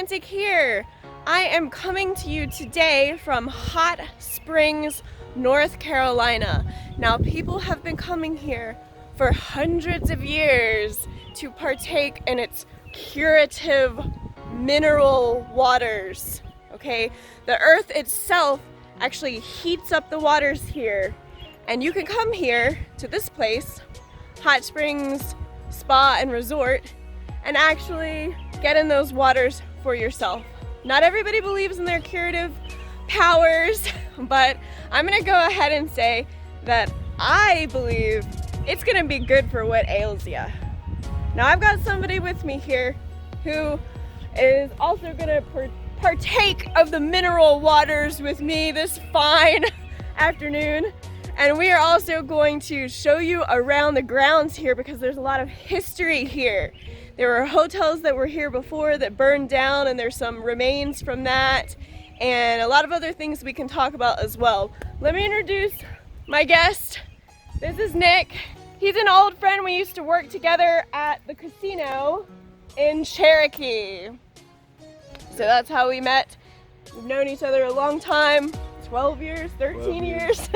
Retromantic here. I am coming to you today from Hot Springs, North Carolina. Now, people have been coming here for hundreds of years to partake in its curative mineral waters. Okay, the earth itself actually heats up the waters here, and you can come here to this place, Hot Springs Spa and Resort, and actually get in those waters for yourself. Not everybody believes in their curative powers, but I'm gonna go ahead and say that I believe it's gonna be good for what ails ya. Now, I've got somebody with me here who is also gonna partake of the mineral waters with me this fine afternoon. And we are also going to show you around the grounds here because there's a lot of history here. There were hotels that were here before that burned down, and there's some remains from that, and a lot of other things we can talk about as well. Let me introduce my guest. This is Nick. He's an old friend. We used to work together at the casino in Cherokee. So that's how we met. We've known each other a long time. 12 years, 13 years,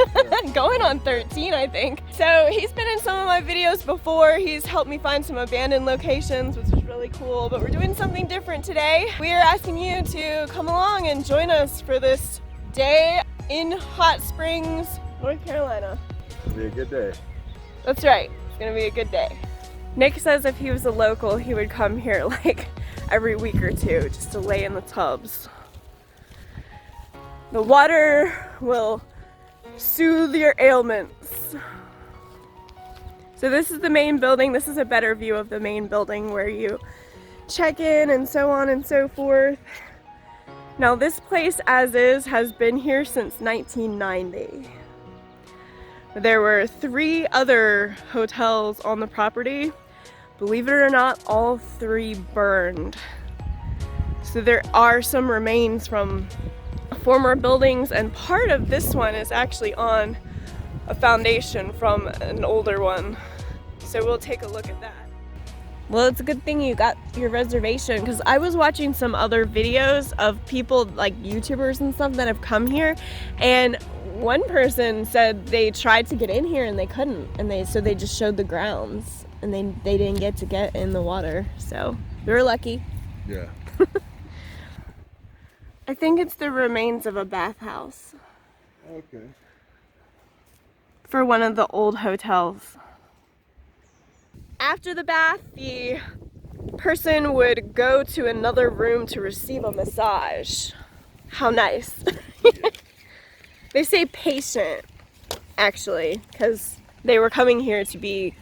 going on 13, I think. So he's been in some of my videos before. He's helped me find some abandoned locations, which is really cool, but we're doing something different today. We are asking you to come along and join us for this day in Hot Springs, North Carolina. It'll be a good day. That's right, it's gonna be a good day. Nick says if he was a local, he would come here like every week or two just to lay in the tubs. The water will soothe your ailments. So this is the main building. This is a better view of the main building where you check in and so on and so forth. Now, this place as is has been here since 1990. There were 3 other hotels on the property. Believe it or not, all 3 burned. So there are some remains from former buildings, and part of this one is actually on a foundation from an older one. So we'll take a look at that. Well, it's a good thing you got your reservation, because I was watching some other videos of people like YouTubers and stuff that have come here, and one person said they tried to get in here and they couldn't, and so they just showed the grounds and they didn't get in the water, so they were lucky. Yeah. I think it's the remains of a bathhouse. Okay. For one of the old hotels. After the bath, the person would go to another room to receive a massage. How nice. They say patient, actually, because they were coming here to be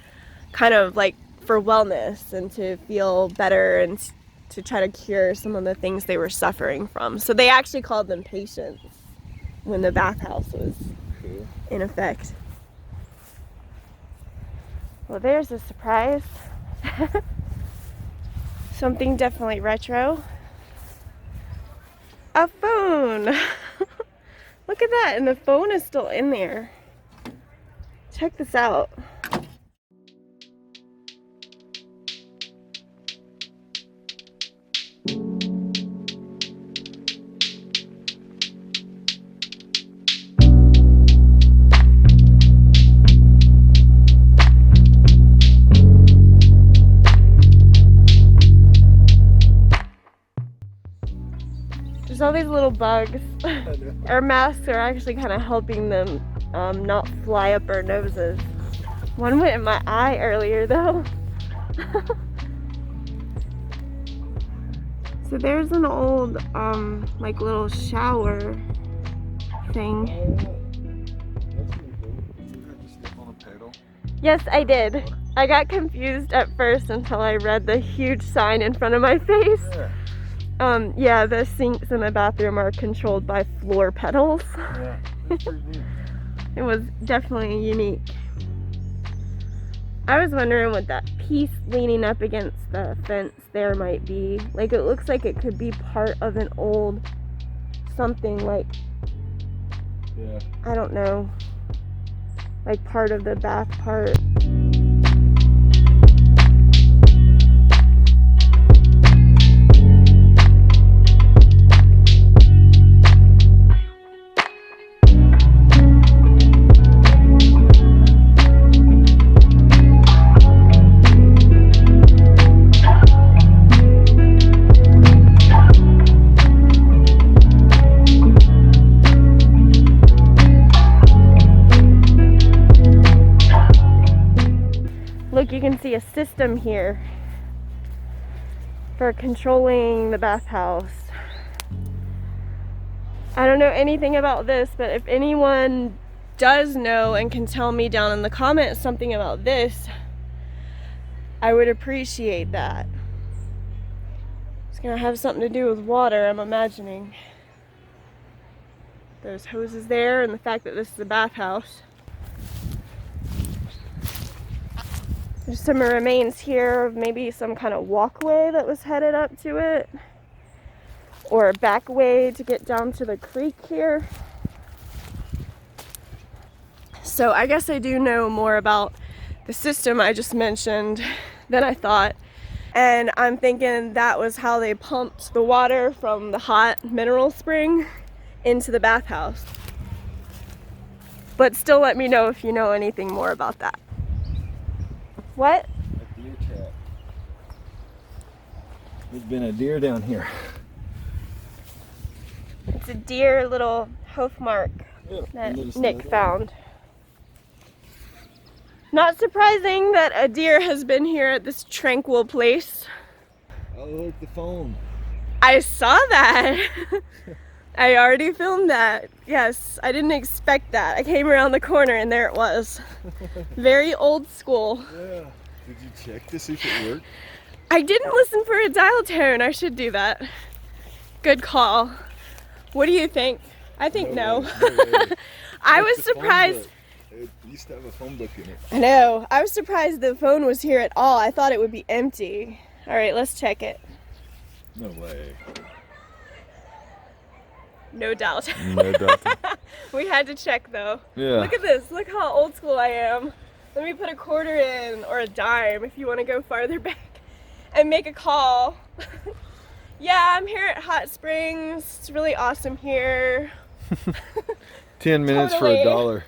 kind of like for wellness and to feel better and to try to cure some of the things they were suffering from. So they actually called them patients when the bathhouse was in effect. Well, there's a surprise. Something definitely retro. A phone! Look at that, and the phone is still in there. Check this out. There's all these little bugs. Our masks are actually kind of helping them not fly up our noses. One went in my eye earlier though. So there's an old like little shower thing. Yes, I did. I got confused at first until I read the huge sign in front of my face. Yeah, the sinks in the bathroom are controlled by floor pedals. Yeah, that's pretty neat. It was definitely unique. I was wondering what that piece leaning up against the fence there might be. Like, it looks like it could be part of an old something, like, yeah, I don't know, like part of the bath part. be a system here for controlling the bathhouse. I don't know anything about this, but if anyone does know and can tell me down in the comments something about this, I would appreciate that. It's gonna have something to do with water, I'm imagining. Those hoses there and the fact that this is a bathhouse. There's some remains here of maybe some kind of walkway that was headed up to it, or a back way to get down to the creek here. So I guess I do know more about the system I just mentioned than I thought. And I'm thinking that was how they pumped the water from the hot mineral spring into the bathhouse. But still let me know if you know anything more about that. What? A deer trap. There's been a deer down here. It's a deer little hoof mark that Nick found. Not surprising that a deer has been here at this tranquil place. Oh, look, the phone. I saw that. I already filmed that. Yes, I didn't expect that. I came around the corner and there it was. Very old school. Yeah. Did you check to see if it worked? I didn't listen for a dial tone. I should do that. Good call. What do you think? I think no. I was surprised. It used to have a phone book in it. I know. I was surprised the phone was here at all. I thought it would be empty. All right, let's check it. No way. No doubt. No doubt. We had to check though. Yeah. Look at this. Look how old school I am. Let me put a quarter in, or a dime if you want to go farther back, and make a call. Yeah, I'm here at Hot Springs. It's really awesome here. 10 minutes Totally. for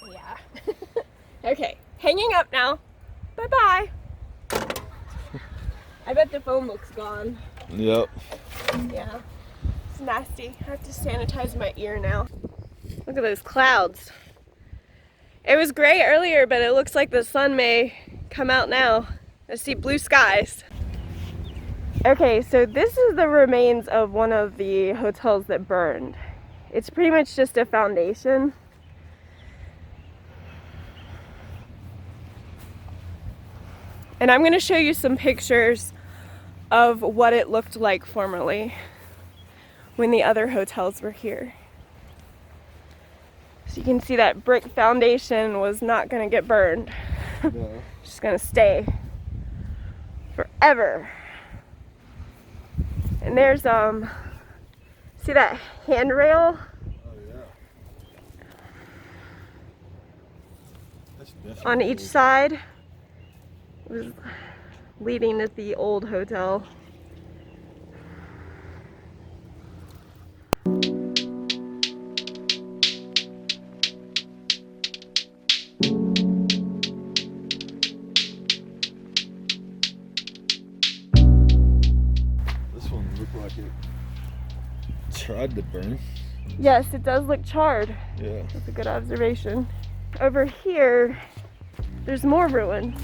$1. Yeah. Okay, hanging up now. Bye-bye. I bet the phone looks gone. Yep. Yeah, it's nasty. I have to sanitize my ear now. Look at those clouds. It was gray earlier, but it looks like the sun may come out now. I see blue skies. Okay, so this is the remains of one of the hotels that burned. It's pretty much just a foundation. And I'm going to show you some pictures of what it looked like formerly when the other hotels were here. So you can see that brick foundation was not going to get burned. No. It's just going to stay forever. And there's see that handrail? Oh yeah. That's definitely On each side. It was leading to the old hotel. This one looked like it tried to burn. Yes, it does look charred. Yeah. That's a good observation. Over here, there's more ruins.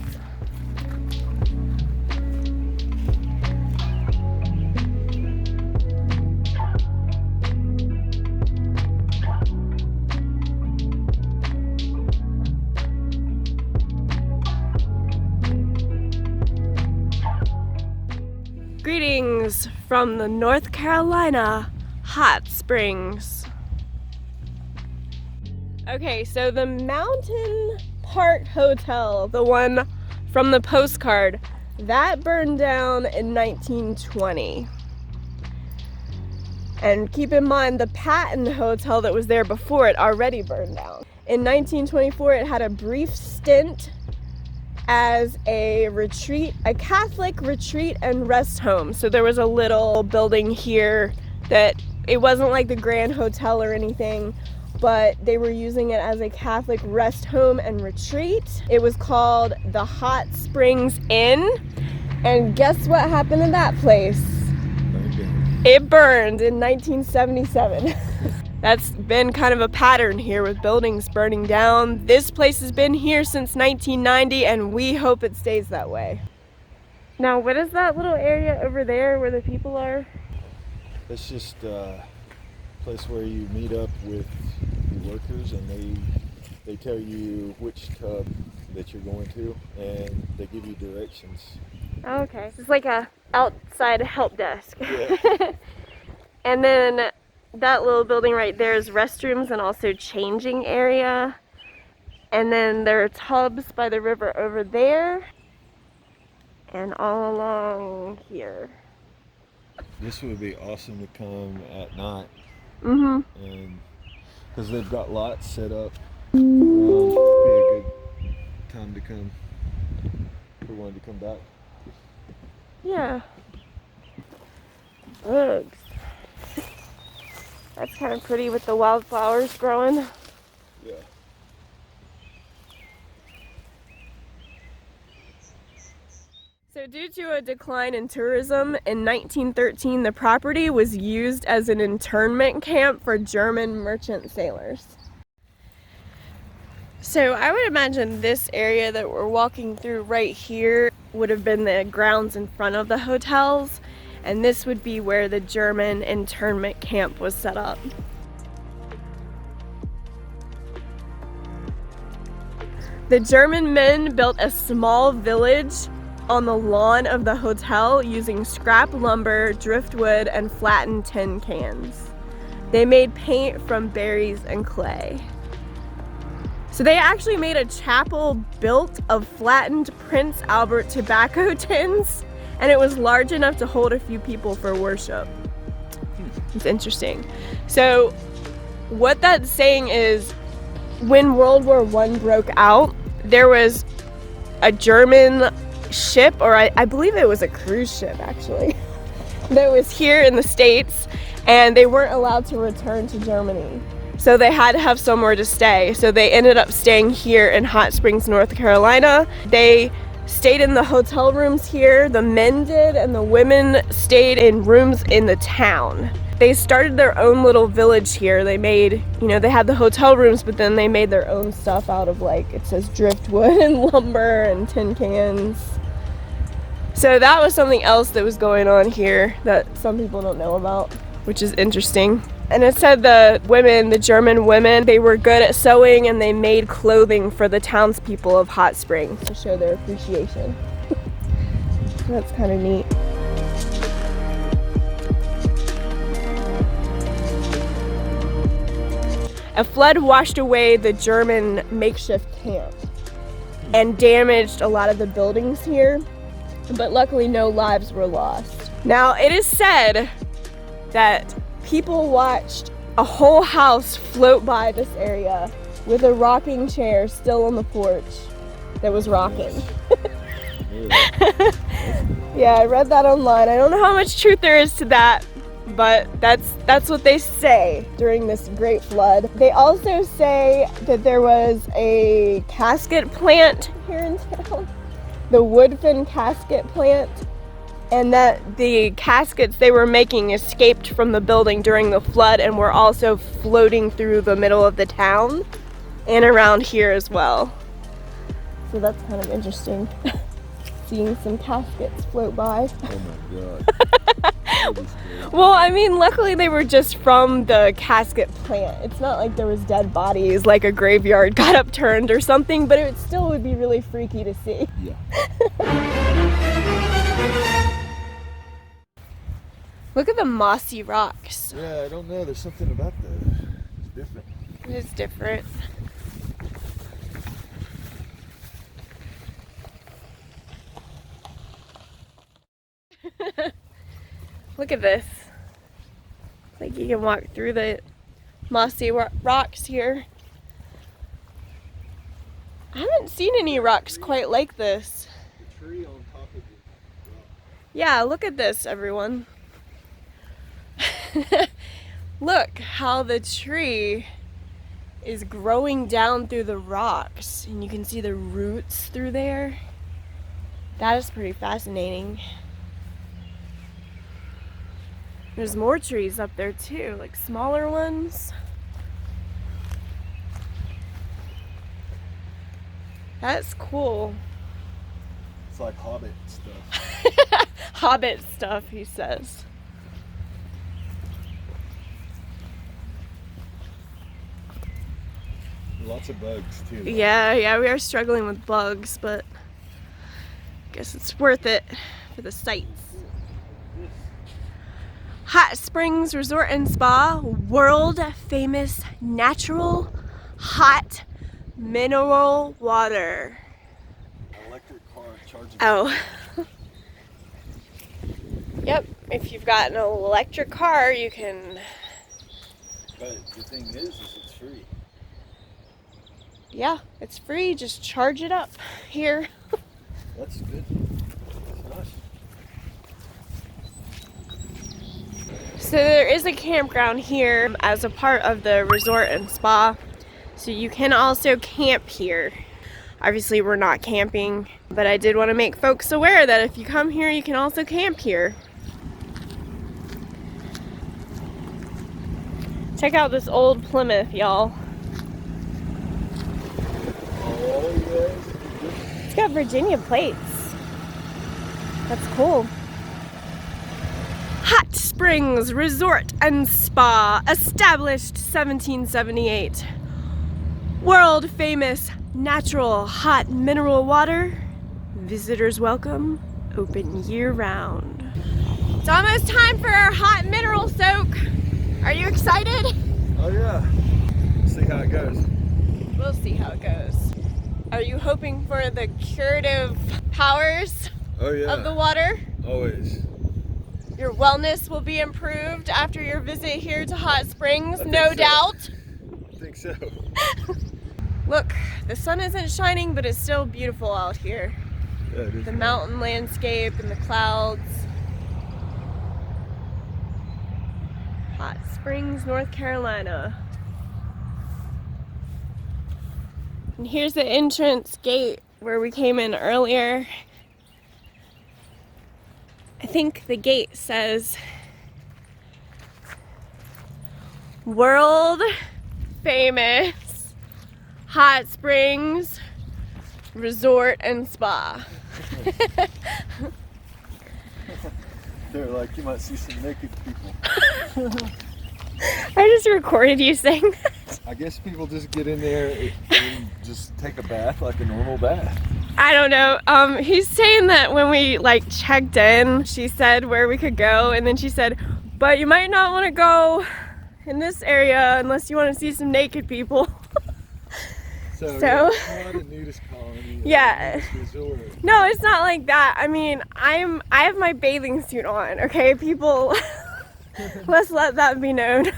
Greetings from the North Carolina Hot Springs. Okay, so the Mountain Park Hotel, the one from the postcard, that burned down in 1920. And keep in mind, the Patton Hotel that was there before it already burned down. In 1924, it had a brief stint as a retreat, a Catholic retreat and rest home. So there was a little building here that it wasn't like the Grand Hotel or anything, but they were using it as a Catholic rest home and retreat. It was called the Hot Springs Inn. And guess what happened to that place? Okay. It burned in 1977. That's been kind of a pattern here with buildings burning down. This place has been here since 1990 and we hope it stays that way. Now, what is that little area over there where the people are? That's just a place where you meet up with the workers, and they tell you which tub that you're going to, and they give you directions. Oh, okay. It's like a outside help desk. Yeah. And then that little building right there is restrooms and also changing area. And then there are tubs by the river over there and all along here. This would be awesome to come at night, Mm-hmm. and because they've got lots set up around, be a good time to come if we wanted to come back. Yeah. Bugs. That's kind of pretty with the wildflowers growing. Yeah. So due to a decline in tourism, in 1913 the property was used as an internment camp for German merchant sailors. So I would imagine this area that we're walking through right here would have been the grounds in front of the hotels, and this would be where the German internment camp was set up. The German men built a small village on the lawn of the hotel using scrap lumber, driftwood, and flattened tin cans. They made paint from berries and clay. So they actually made a chapel built of flattened Prince Albert tobacco tins, and it was large enough to hold a few people for worship. It's interesting. So what that's saying is when World War I broke out, there was a German ship, or I believe it was a cruise ship actually, that was here in the States, and they weren't allowed to return to Germany. So they had to have somewhere to stay. So they ended up staying here in Hot Springs, North Carolina. They stayed in the hotel rooms here, the men did, and the women stayed in rooms in the town. They started their own little village here. They made, they had the hotel rooms, but then they made their own stuff out of, like, it says driftwood and lumber and tin cans. So that was something else that was going on here that some people don't know about, which is interesting. And it said the German women, they were good at sewing and they made clothing for the townspeople of Hot Springs to show their appreciation. That's kind of neat. A flood washed away the German makeshift camp and damaged a lot of the buildings here, but luckily no lives were lost. Now, it is said that people watched a whole house float by this area with a rocking chair still on the porch that was rocking. Yeah, I read that online. I don't know how much truth there is to that, but that's what they say during this great flood. They also say that there was a casket plant here in town, the Woodfin casket plant, and that the caskets they were making escaped from the building during the flood and were also floating through the middle of the town and around here as well. So that's kind of interesting. Seeing some caskets float by. Oh my god. Well, I mean, luckily they were just from the casket plant. It's not like there was dead bodies, like a graveyard got upturned or something, but it still would be really freaky to see. Yeah. Look at the mossy rocks. Yeah, I don't know. There's something about that. It's different. It is different. Look at this. It's like you can walk through the mossy rocks here. I haven't seen any rocks quite like this. The tree on top of the rock. Yeah, look at this, everyone. Look how the tree is growing down through the rocks, and you can see the roots through there. That is pretty fascinating. There's more trees up there too, like smaller ones. That's cool. It's like Hobbit stuff. Hobbit stuff, he says. Lots of bugs too. Yeah, we are struggling with bugs, but I guess it's worth it for the sights. Hot Springs Resort and Spa, world famous natural hot mineral water. Electric car charging. Oh. Yep, if you've got an electric car, you can. But the thing is it's free. Yeah, it's free. Just charge it up here. That's good. That's nice. So there is a campground here as a part of the resort and spa. So you can also camp here. Obviously we're not camping, but I did want to make folks aware that if you come here, you can also camp here. Check out this old Plymouth, y'all. Oh, yes. It's got Virginia plates. That's cool. Hot Springs Resort and Spa, established 1778. World famous natural hot mineral water. Visitors welcome, open year round. It's almost time for our hot mineral soak. Are you excited? Oh yeah. See how it goes. We'll see how it goes. Are you hoping for the curative powers Oh yeah. of the water? Always. Your wellness will be improved after your visit here to Hot Springs, no so. doubt. I think so. Look, the sun isn't shining, but it's still beautiful out here. Yeah, it is. The mountain landscape and the clouds. Hot Springs, North Carolina. And here's the entrance gate where we came in earlier. I think the gate says world famous Hot Springs Resort and Spa. They're like, you might see some naked people. I just recorded you saying that. I guess people just get in there and just take a bath like a normal bath. I don't know. He's saying that when we like checked in, she said where we could go, and then she said, but you might not want to go in this area unless you want to see some naked people. So yeah, it's not a nudist colony. Yeah. It's a nudist resort. No, it's not like that. I mean, I have my bathing suit on, okay? People, let's let that be known.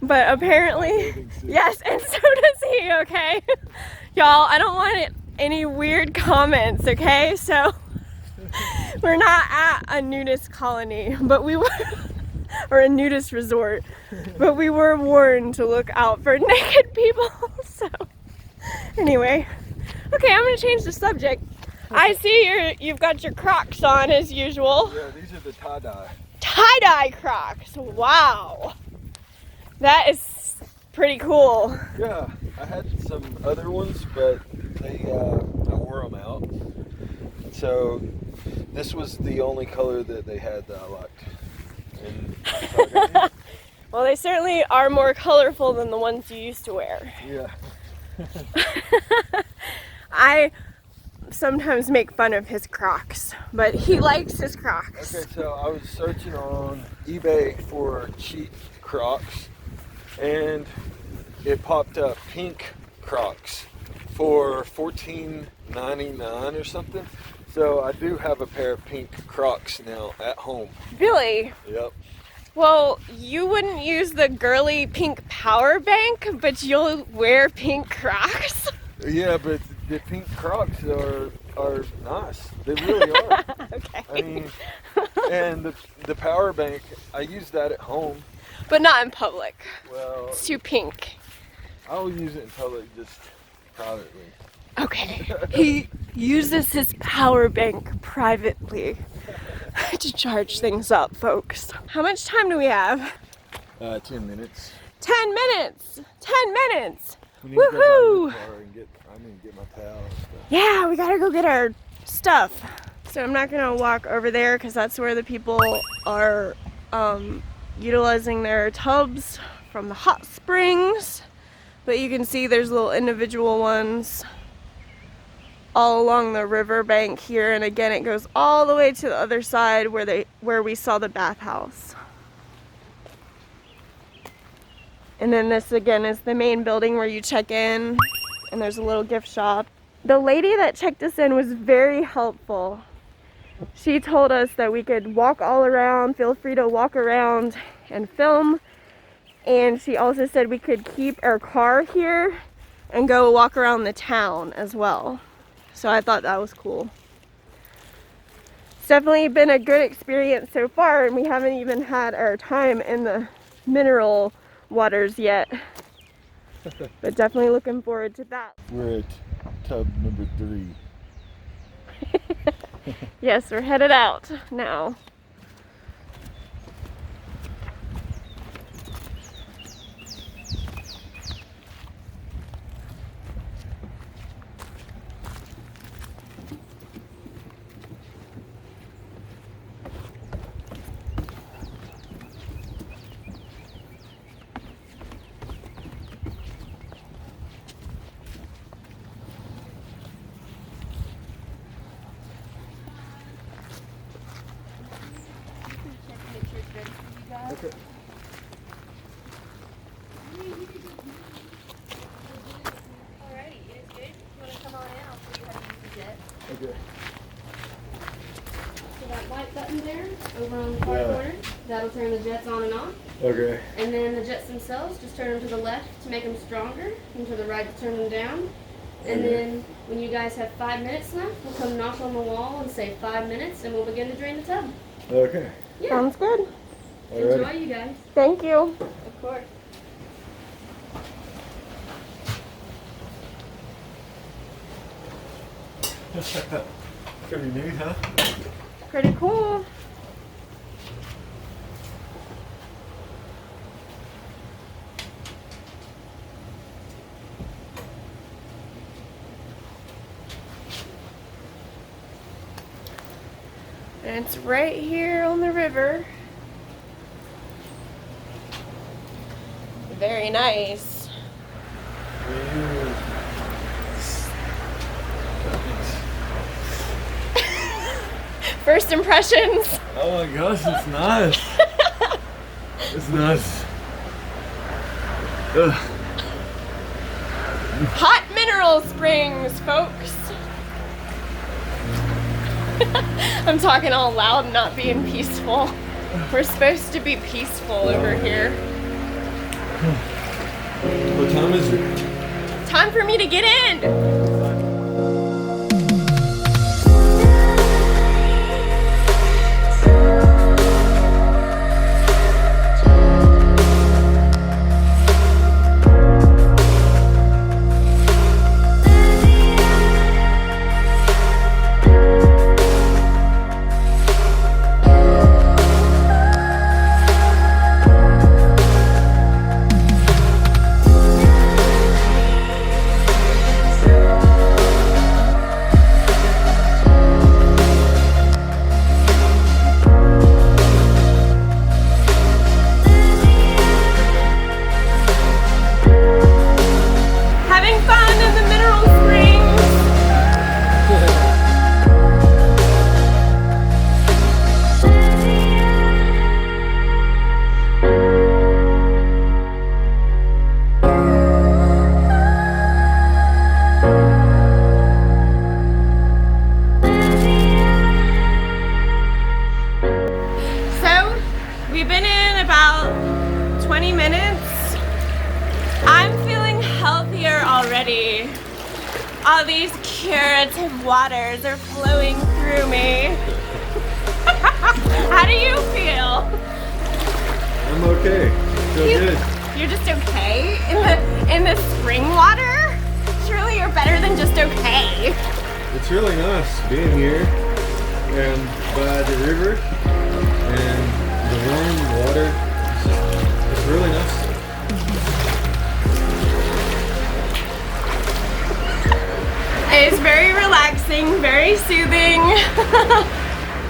But apparently, yes, and so does he, okay? Y'all, I don't want any weird comments, okay? So, we're not at a nudist colony, but we were, or a nudist resort, but we were warned to look out for naked people, so. Anyway, okay, I'm gonna change the subject. I see you've got your Crocs on as usual. Yeah, these are the tie-dye. Tie-dye Crocs, wow. That is pretty cool. Yeah, I had some other ones, but I wore them out. So this was the only color that they had that I liked. And well, they certainly are more colorful than the ones you used to wear. yeah. I sometimes make fun of his Crocs, but he likes his Crocs. Okay, so I was searching on eBay for cheap Crocs, and it popped up pink Crocs for $14.99 or something. So I do have a pair of pink Crocs now at home. Really? Yep. Well, you wouldn't use the girly pink power bank, but you'll wear pink Crocs? Yeah, but the pink Crocs are nice. They really are. Okay. I mean, and the power bank, I use that at home. But not in public. Well, It's too pink. I'll use it in public just privately. Okay. He uses his power bank privately to charge things up, folks. How much time do we have? 10 minutes. 10 minutes! 10 minutes! We need to go by your Woohoo! car and get my towel and stuff. Yeah, we gotta go get our stuff. So I'm not gonna walk over there because that's where the people are utilizing their tubs from the hot springs. But you can see there's little individual ones all along the river bank here, and again it goes all the way to the other side where we saw the bathhouse. And then this again is the main building where you check in, and there's a little gift shop. The lady that checked us in was very helpful. She told us that we could walk all around, feel free to walk around and film. And she also said we could keep our car here and go walk around the town as well. So I thought that was cool. It's definitely been a good experience so far, and we haven't even had our time in the mineral waters yet. But definitely looking forward to that. We're at tub number 3. Yes, we're headed out now. Okay. Alrighty, it is good. You want to come on in? I'll show you how to use the jet. Okay. So that white button there, over on the far corner, that'll turn the jets on and off. Okay. And then the jets themselves, just turn them to the left to make them stronger, and to the right to turn them down. And then when you guys have 5 minutes left, we'll come knock on the wall and say 5 minutes, and we'll begin to drain the tub. Okay. Yeah. Sounds good. Enjoy, you guys. Thank you. Of course. Pretty neat, huh? Pretty cool. And it's right here on the river. Very nice. First impressions? Oh my gosh, it's nice. It's nice. Ugh. Hot mineral springs, folks. I'm talking all loud, not being peaceful. We're supposed to be peaceful over here. What time is it? Time for me to get in. We've been in about 20 minutes. I'm feeling healthier already. All these curative waters are flowing through me. How do you feel? I'm okay. Feel good. You're just okay in the spring water? Surely you're better than just okay. It's really nice being here and by the river and the warm water. It's really nice.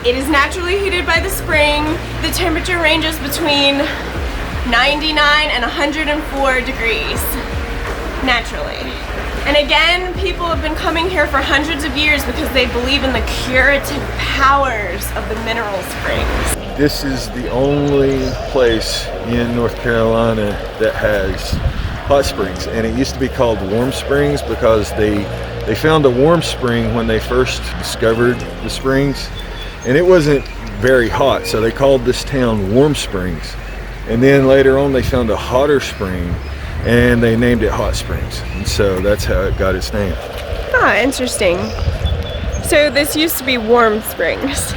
It is naturally heated by the spring. The temperature ranges between 99 and 104 degrees, naturally. And again, people have been coming here for hundreds of years because they believe in the curative powers of the mineral springs. This is the only place in North Carolina that has hot springs, and it used to be called warm springs because they found a warm spring when they first discovered the springs, and it wasn't very hot, so they called this town Warm Springs. And then later on they found a hotter spring and they named it Hot Springs, and so that's how it got its name. Ah, interesting. So this used to be Warm Springs,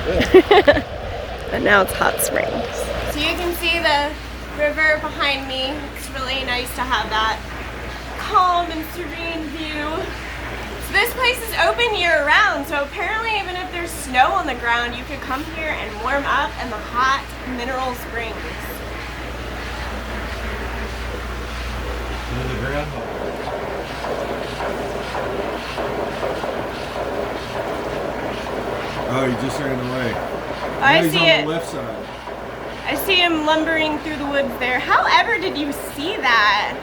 but now it's Hot Springs. So you can see the river behind me. It's really nice to have that calm and serene view. So this place is open year-round, so apparently even if there's snow on the ground, you could come here and warm up in the hot mineral springs. Oh, he just ran away. I He's see on it. the left side. I see him lumbering through the woods there. However did you see that?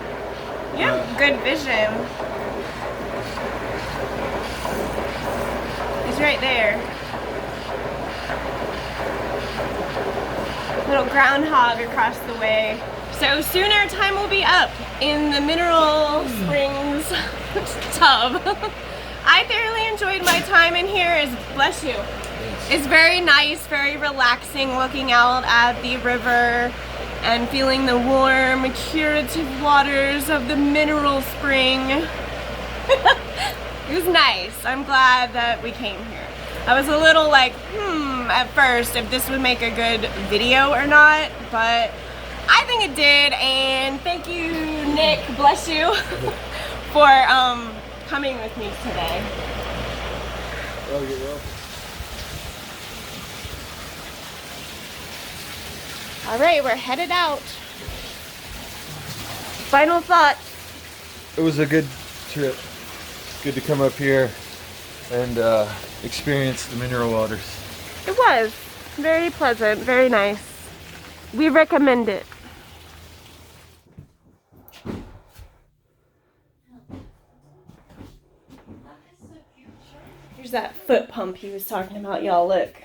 You have good vision. He's right there. Little groundhog across the way. So soon our time will be up in the mineral springs tub. I thoroughly enjoyed my time in here. Bless you. It's very nice, very relaxing looking out at the river and feeling the warm, curative waters of the mineral spring. It was nice. I'm glad that we came here. I was a little like, at first, if this would make a good video or not, but I think it did, and thank you, Nick, bless you, for coming with me today. Oh, you're welcome. All right, we're headed out. Final thoughts. It was a good trip. Good to come up here and experience the mineral waters. It was very pleasant, very nice. We recommend it. Here's that foot pump he was talking about, y'all, look.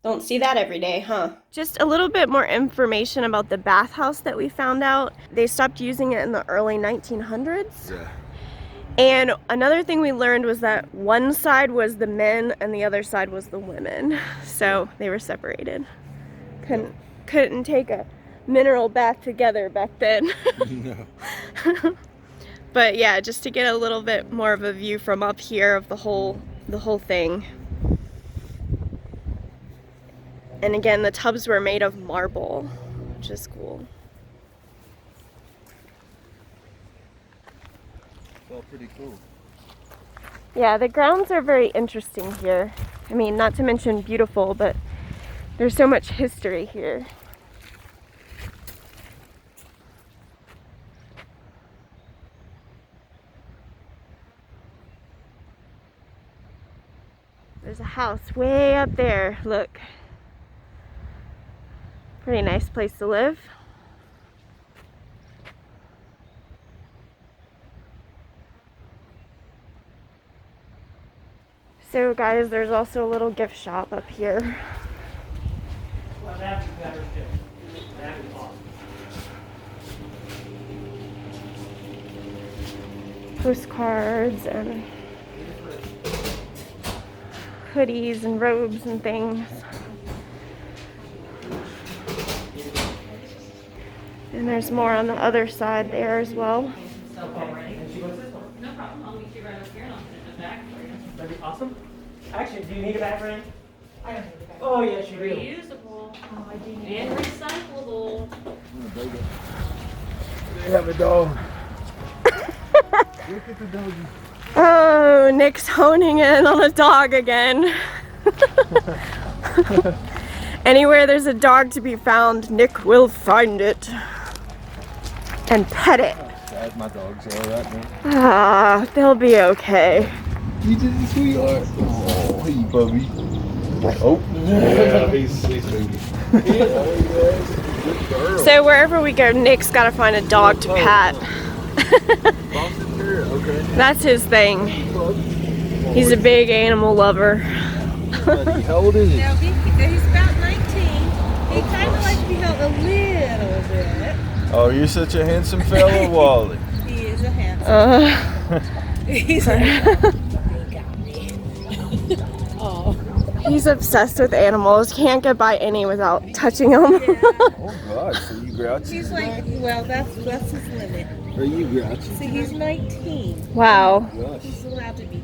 Don't see that every day, huh? Just a little bit more information about the bathhouse that we found out. They stopped using it in the early 1900s. Yeah. And another thing we learned was that one side was the men and the other side was the women. So they were separated. Couldn't take a mineral bath together back then. No. But yeah, just to get a little bit more of a view from up here of the whole thing. And again, the tubs were made of marble, which is cool. It's all pretty cool. Yeah, the grounds are very interesting here. I mean, not to mention beautiful, but there's so much history here. There's a house way up there, look. Pretty nice place to live. So guys, there's also a little gift shop up here. Well, that's better too. That is awesome. Postcards and hoodies and robes and things. And there's more on the other side there as well. No problem. I'll meet you right up here and I'll put it in the back for you. That'd be awesome. Actually, do you need a bag, Ryan? I don't need a bag. Oh, yes, you do. Reusable. Oh, I do need and recyclable. They have a dog. Look at the doggy. Oh, Nick's honing in on a dog again. Anywhere there's a dog to be found, Nick will find it and pet it. My dog's all right now. Ah, they'll be okay. You did a sweetheart. Oh, hey, Bubby. Oh, yeah, he's moving. Good girl. So wherever we go, Nick's got to find a dog to pat. Boston Terrier, okay. That's his thing. He's a big animal lover. Buddy, how old is he? Now, he's about 19. He kind of likes to be held a little bit. Oh, you're such a handsome fellow, Wally. He is a handsome. He's a he got me. Oh. He's obsessed with animals. Can't get by any without touching them. Oh gosh, so you grouchy? He's like, well, that's his limit. Are you grouchy? See, he's 19. Wow. Gosh. He's allowed to be